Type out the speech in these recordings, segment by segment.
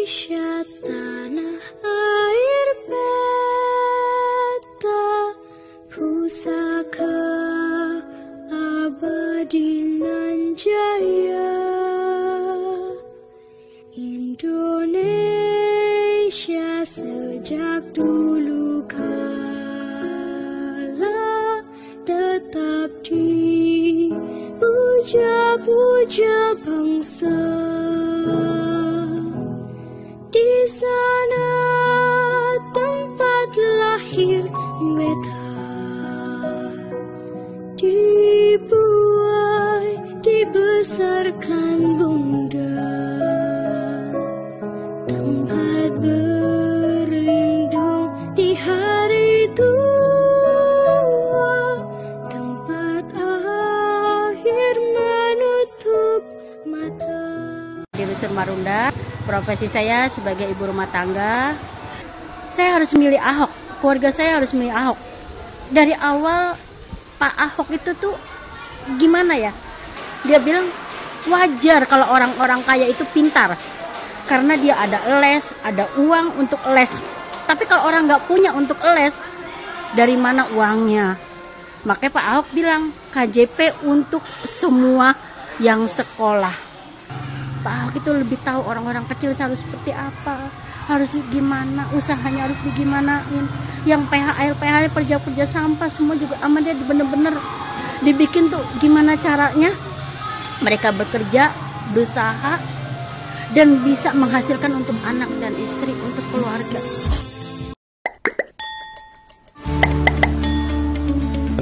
Indonesia tanah air beta, pusaka abadi nan jaya. Indonesia sejak dulu kala tetap dipuja-puja bangsa. Di sana tempat lahir beta, dibuai, dibesarkan bunda, tempat berlindung di hari tua, tempat akhir menutup mata. Di Dusun Marunda, profesi saya sebagai ibu rumah tangga. Saya harus milih Ahok, keluarga saya harus milih Ahok. Dari awal Pak Ahok itu tuh gimana ya? Dia bilang wajar kalau orang-orang kaya itu pintar, karena dia ada les, ada uang untuk les. Tapi kalau orang nggak punya untuk les, dari mana uangnya? Makanya Pak Ahok bilang KJP untuk semua yang sekolah. Pak Ahok itu lebih tahu orang-orang kecil harus seperti apa, harus gimana, usahanya harus digimanain. Yang PHL kerja sampah semua juga sama dia bener-bener dibikin tuh gimana caranya mereka bekerja, berusaha, dan bisa menghasilkan untuk anak dan istri, untuk keluarga.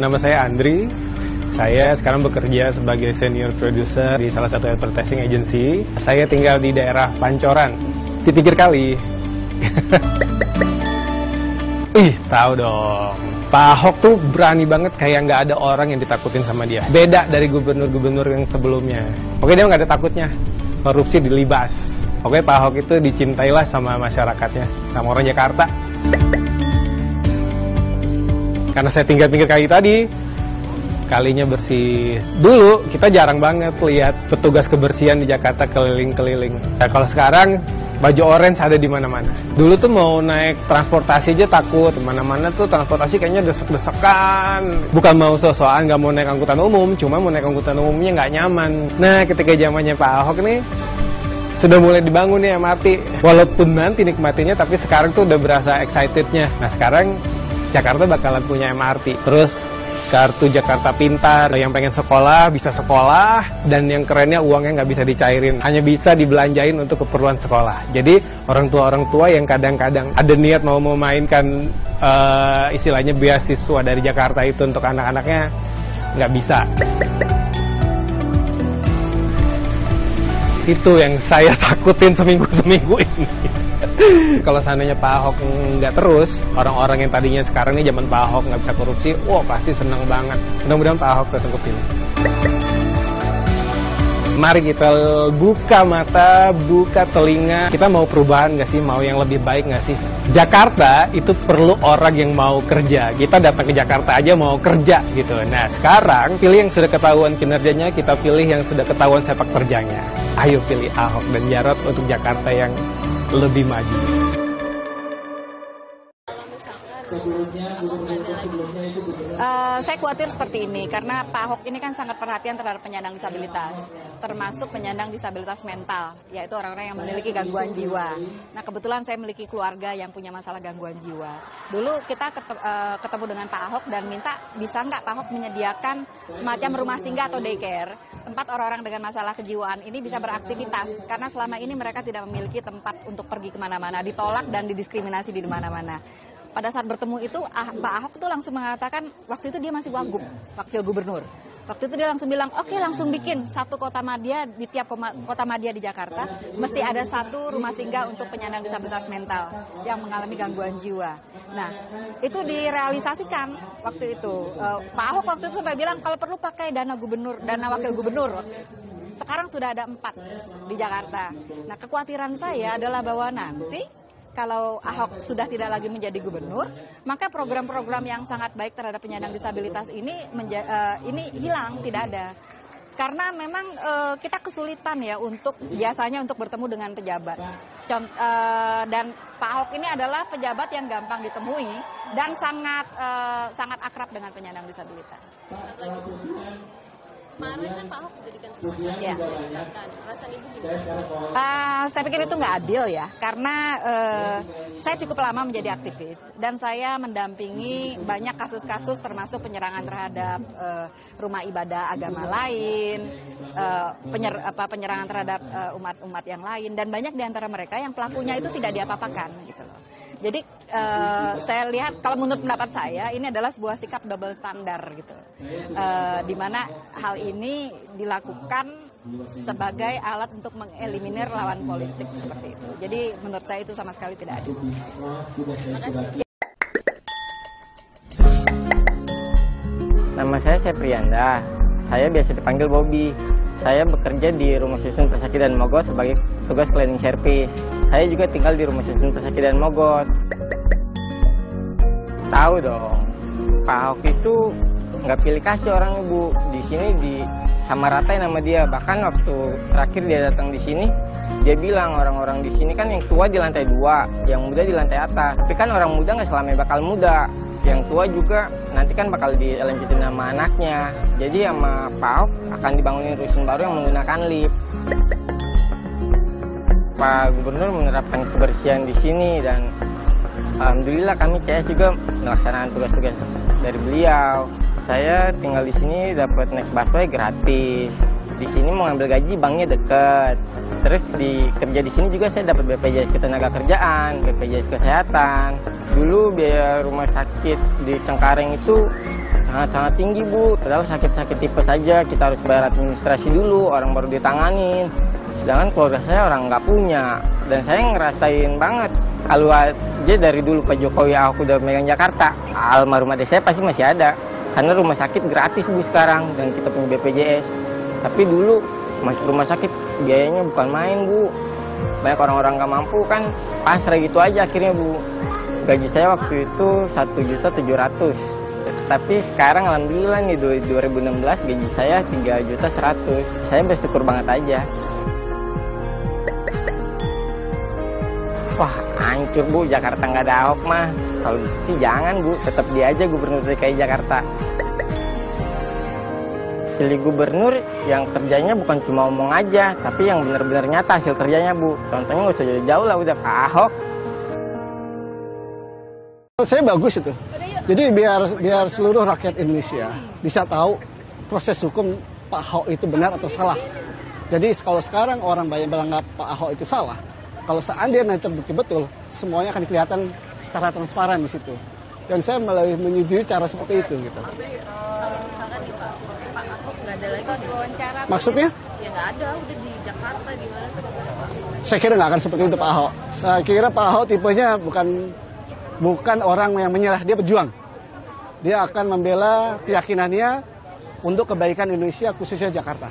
Nama saya Andri. Saya sekarang bekerja sebagai senior producer di salah satu advertising agency. Saya tinggal di daerah Pancoran, di pinggir kali. Ih, tahu dong. Pak Ahok tuh berani banget, kayak nggak ada orang yang ditakutin sama dia. Beda dari gubernur-gubernur yang sebelumnya. Oke, dia nggak ada takutnya. Korupsi dilibas. Oke, Pak Ahok itu dicintailah sama masyarakatnya, sama orang Jakarta. Karena saya tinggal pinggir kali tadi, kalinya bersih. Dulu kita jarang banget lihat petugas kebersihan di Jakarta keliling-keliling. Nah, kalau sekarang baju orange ada di mana-mana. Dulu tuh mau naik transportasi aja takut, mana-mana tuh transportasi kayaknya desek-desekan. Bukan mau so-soan, nggak mau naik angkutan umum, cuma mau naik angkutan umumnya nggak nyaman. Nah, ketika zamannya Pak Ahok nih, sudah mulai dibangun nih MRT. Walaupun nanti nikmatinya, tapi sekarang tuh udah berasa excitednya. Nah, sekarang Jakarta bakalan punya MRT. Terus kartu Jakarta Pintar, yang pengen sekolah bisa sekolah, dan yang kerennya uangnya nggak bisa dicairin, hanya bisa dibelanjain untuk keperluan sekolah. Jadi orang tua yang kadang-kadang ada niat mau memainkan istilahnya beasiswa dari Jakarta itu untuk anak-anaknya, nggak bisa. Itu yang saya takutin seminggu ini. Kalau seandainya Pak Ahok nggak terus, orang-orang yang tadinya sekarang ini zaman Pak Ahok nggak bisa korupsi, wah pasti senang banget. Mudah-mudahan Pak Ahok datang kepilih. Mari kita buka mata, buka telinga. Kita mau perubahan nggak sih? Mau yang lebih baik nggak sih? Jakarta itu perlu orang yang mau kerja. Kita datang ke Jakarta aja mau kerja gitu. Nah, sekarang pilih yang sudah ketahuan kinerjanya, kita pilih yang sudah ketahuan sepak terjangnya. Ayo pilih Ahok dan Jarot untuk Jakarta yang lebih maju. Saya khawatir seperti ini karena Pak Ahok ini kan sangat perhatian terhadap penyandang disabilitas, termasuk penyandang disabilitas mental, yaitu orang-orang yang memiliki gangguan jiwa. Nah, kebetulan saya memiliki keluarga yang punya masalah gangguan jiwa. Dulu kita ketemu dengan Pak Ahok dan minta bisa nggak Pak Ahok menyediakan semacam rumah singgah atau daycare, tempat orang-orang dengan masalah kejiwaan ini bisa beraktivitas, karena selama ini mereka tidak memiliki tempat untuk pergi kemana-mana, ditolak dan didiskriminasi di mana-mana. Pada saat bertemu itu, Pak Ahok itu langsung mengatakan, waktu itu dia masih wagub, wakil gubernur. Waktu itu dia langsung bilang, oke, langsung bikin satu kota madya, di tiap kota madya di Jakarta, mesti ada satu rumah singgah untuk penyandang disabilitas mental yang mengalami gangguan jiwa. Nah, itu direalisasikan waktu itu. Pak Ahok waktu itu sampai bilang, kalau perlu pakai dana gubernur, dana wakil gubernur. Sekarang sudah ada 4 di Jakarta. Nah, kekhawatiran saya adalah bahwa nanti, kalau Ahok sudah tidak lagi menjadi gubernur, maka program-program yang sangat baik terhadap penyandang disabilitas ini hilang, tidak ada. Karena memang kita kesulitan ya biasanya untuk bertemu dengan pejabat. Dan Pak Ahok ini adalah pejabat yang gampang ditemui dan sangat akrab dengan penyandang disabilitas. Kemarin kan Pak Ahok dijadikan Ya. Perasaan Ibu gimana? Saya pikir itu nggak adil ya, karena saya cukup lama menjadi aktivis dan saya mendampingi banyak kasus-kasus termasuk penyerangan terhadap rumah ibadah agama lain, penyerangan terhadap umat-umat yang lain, dan banyak di antara mereka yang pelakunya itu tidak diapa-apakan gitu loh. Jadi saya lihat kalau menurut pendapat saya ini adalah sebuah sikap double standar gitu, di mana hal ini dilakukan sebagai alat untuk mengeliminir lawan politik seperti itu. Jadi menurut saya itu sama sekali tidak adil. Nama saya Seprianda. Saya biasa dipanggil Bobby. Saya bekerja di Rumah Susun Persakitan Mogot sebagai tugas cleaning service. Saya juga tinggal di Rumah Susun Persakitan Mogot. Tahu dong, Pak Ahok itu nggak pilih kasih orang Ibu. Di sini disamaratain sama dia. Bahkan waktu terakhir dia datang di sini, dia bilang orang-orang di sini kan yang tua di lantai 2, yang muda di lantai atas. Tapi kan orang muda nggak selamanya bakal muda. Yang tua juga nanti kan bakal dilanjutin sama anaknya. Jadi sama Pak Ahok akan dibangunin rusun baru yang menggunakan lift. Pak Gubernur menerapkan kebersihan di sini dan alhamdulillah kami CS juga melaksanakan tugas-tugas dari beliau. Saya tinggal di sini dapat naik busway gratis. Di sini mau ngambil gaji banknya deket. Terus kerja di sini juga saya dapat BPJS Ketenagakerjaan, BPJS Kesehatan. Dulu biaya rumah sakit di Cengkareng itu sangat tinggi Bu. Padahal sakit-sakit tipes saja kita harus bayar administrasi dulu, orang baru ditanganin. Sedangkan keluarga saya orang nggak punya. Dan saya ngerasain banget kalau aja dari dulu Pak Jokowi aku udah megang Jakarta, almarhum adik saya pasti masih ada. Karena rumah sakit gratis Bu sekarang dan kita punya BPJS. Tapi dulu masuk rumah sakit biayanya bukan main Bu. Banyak orang-orang nggak mampu kan pasrah gitu aja akhirnya Bu. Gaji saya waktu itu 1.700.000. Tapi sekarang alhamdulillah nih 2016 gaji saya 3.100.000. Saya bersyukur banget aja. Wah hancur Bu, Jakarta nggak ada Ahok mah. Kalau sih jangan Bu, tetap dia aja Gubernur DKI Jakarta. Pilih gubernur yang kerjanya bukan cuma omong aja, tapi yang benar-benar nyata hasil kerjanya Bu. Contohnya nggak usah jauh-jauh lah, udah Pak Ahok. Saya bagus itu. Jadi biar seluruh rakyat Indonesia bisa tahu proses hukum Pak Ahok itu benar atau salah. Jadi kalau sekarang orang banyak menganggap Pak Ahok itu salah, kalau seandainya nanti terbukti betul, semuanya akan kelihatan secara transparan di situ. Dan saya menyetujui cara seperti itu gitu. Misalkan di Pak Ahok nggak ada lagi diwawancara. Maksudnya? Ya nggak ada, udah di Jakarta di mana tuh Pak? Saya kira nggak akan seperti itu Pak Ahok. Saya kira Pak Ahok tipenya bukan orang yang menyerah, dia pejuang. Dia akan membela keyakinannya untuk kebaikan Indonesia, khususnya Jakarta.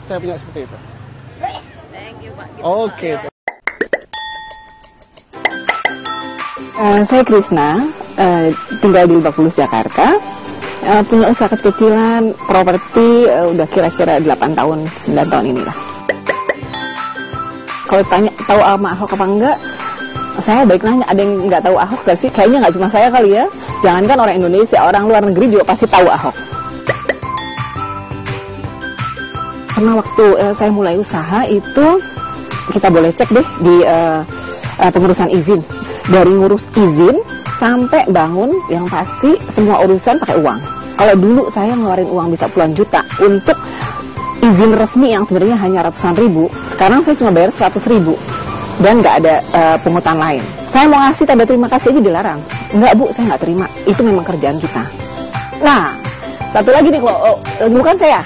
Saya punya seperti itu. Thank you Pak. Oke. Saya Krisna, tinggal di Lebak Bulus, Jakarta. Punya usaha kecil-kecilan, properti, udah kira-kira 8 tahun, 9 tahun inilah. Kalau tanya tahu sama Ahok apa enggak, saya baik nanya, ada yang nggak tahu Ahok gak sih? Kayaknya nggak cuma saya kali ya. Jangankan orang Indonesia, orang luar negeri juga pasti tahu Ahok. Karena waktu saya mulai usaha itu, kita boleh cek deh di pengurusan izin. Dari ngurus izin sampai bangun, yang pasti semua urusan pakai uang. Kalau dulu saya ngeluarin uang bisa puluhan juta untuk izin resmi yang sebenarnya hanya ratusan ribu, sekarang saya cuma bayar 100.000 dan nggak ada pungutan lain. Saya mau ngasih tanda terima kasih aja dilarang. Enggak Bu, saya nggak terima. Itu memang kerjaan kita. Nah, satu lagi nih, kalau bukan saya,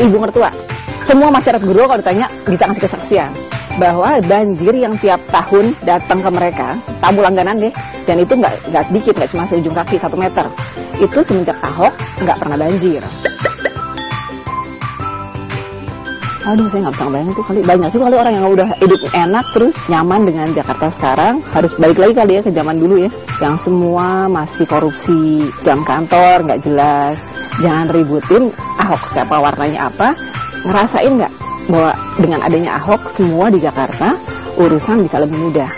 ibu mertua. Semua masyarakat Guru kalau ditanya bisa ngasih kesaksian bahwa banjir yang tiap tahun datang ke mereka, tamu langganan deh, dan itu nggak sedikit, nggak cuma seujung kaki 1 meter. Itu semenjak Ahok nggak pernah banjir. Aduh, saya nggak bisa ngebayangin tuh kali. Banyak juga kali orang yang udah hidup enak terus nyaman dengan Jakarta sekarang, harus balik lagi kali ya ke zaman dulu ya, yang semua masih korupsi, jam kantor nggak jelas. Jangan ributin Ahok siapa warnanya apa. Ngerasain nggak bahwa dengan adanya Ahok semua di Jakarta urusan bisa lebih mudah.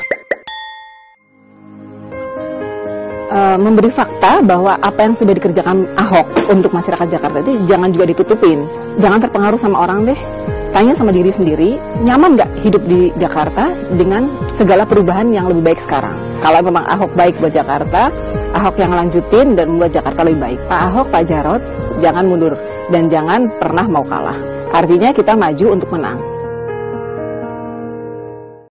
Memberi fakta bahwa apa yang sudah dikerjakan Ahok untuk masyarakat Jakarta itu jangan juga ditutupin. Jangan terpengaruh sama orang deh. Tanya sama diri sendiri, nyaman nggak hidup di Jakarta dengan segala perubahan yang lebih baik sekarang? Kalau memang Ahok baik buat Jakarta, Ahok yang lanjutin dan membuat Jakarta lebih baik. Pak Ahok, Pak Jarot, jangan mundur dan jangan pernah mau kalah. Artinya kita maju untuk menang.